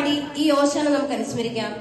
പാടി ഈ ഓശാന നമുക്ക് അനുസ്മരിക്കാം.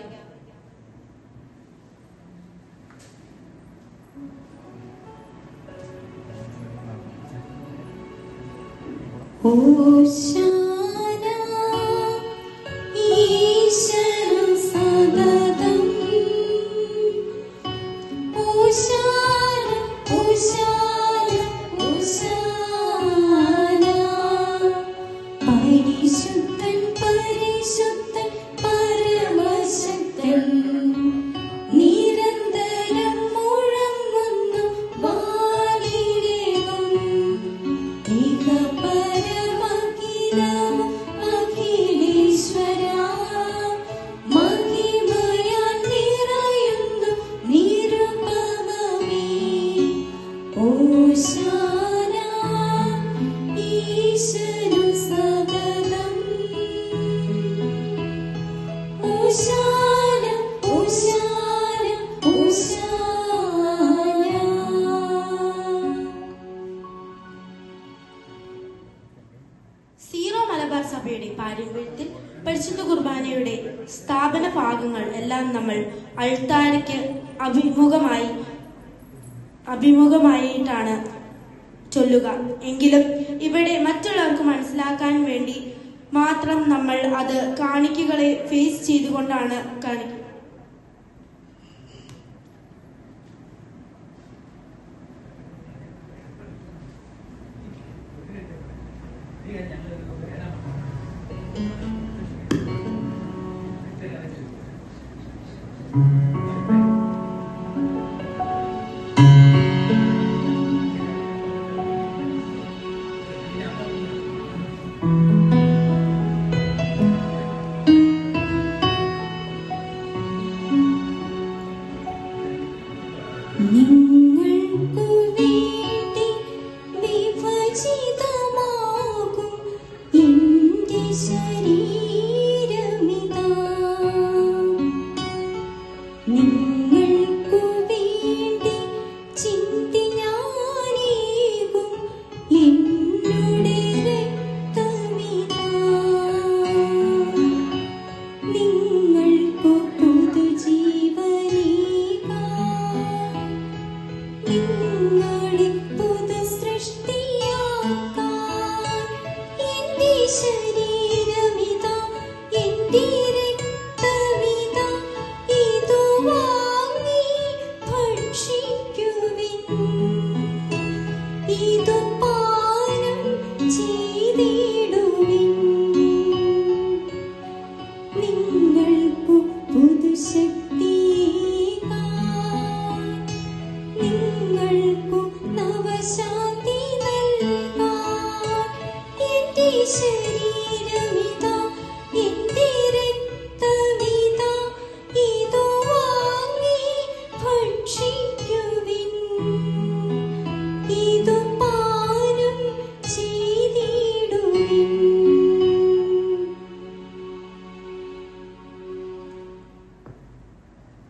സീറോ മലബാർ സഭയുടെ പാരമ്പര്യത്തിൽ പരിശുദ്ധ കുർബാനയുടെ സ്ഥാപന ഭാഗങ്ങൾ എല്ലാം നമ്മൾ അൾത്താരയ്ക്ക് അഭിമുഖമായിട്ടാണ് ചൊല്ലുക. എങ്കിലും ഇവിടെ മറ്റുള്ളവർക്ക് മനസ്സിലാക്കാൻ വേണ്ടി മാത്രം നമ്മൾ അത് കാണിക്കകളെ ഫേസ് ചെയ്തുകൊണ്ടാണ് കാണിക്കുക.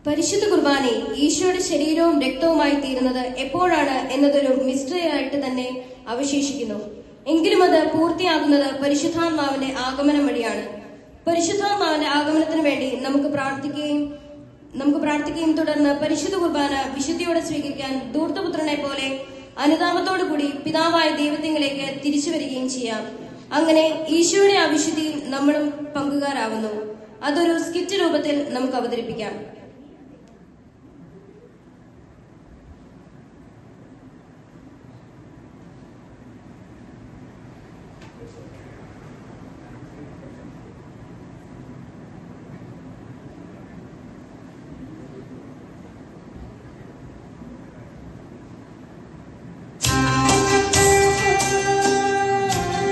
പരിശുദ്ധ കുർബാന ഈശോയുടെ ശരീരവും രക്തവുമായി തീരുന്നത് എപ്പോഴാണ് എന്നതൊരു മിസ്റ്ററി ആയിട്ട് തന്നെ അവശേഷിക്കുന്നു. എങ്കിലും അത് പൂർത്തിയാകുന്നത് പരിശുദ്ധാത്മാവിന്റെ ആഗമനം വഴിയാണ്. പരിശുദ്ധാത്മാവിന്റെ ആഗമനത്തിന് വേണ്ടി നമുക്ക് പ്രാർത്ഥിക്കുകയും തുടർന്ന് പരിശുദ്ധ കുർബാന വിശുദ്ധിയോടെ സ്വീകരിക്കാൻ ധൂർത്തപുത്രനെ പോലെ അനുതാപത്തോടു കൂടി പിതാവായ ദൈവത്തിങ്കിലേക്ക് തിരിച്ചു വരികയും ചെയ്യാം. അങ്ങനെ ഈശോയുടെ ആ വിശുദ്ധിയിൽ നമ്മളും പങ്കുകാരാവുന്നു. അതൊരു സ്കിറ്റ് രൂപത്തിൽ നമുക്ക് അവതരിപ്പിക്കാം.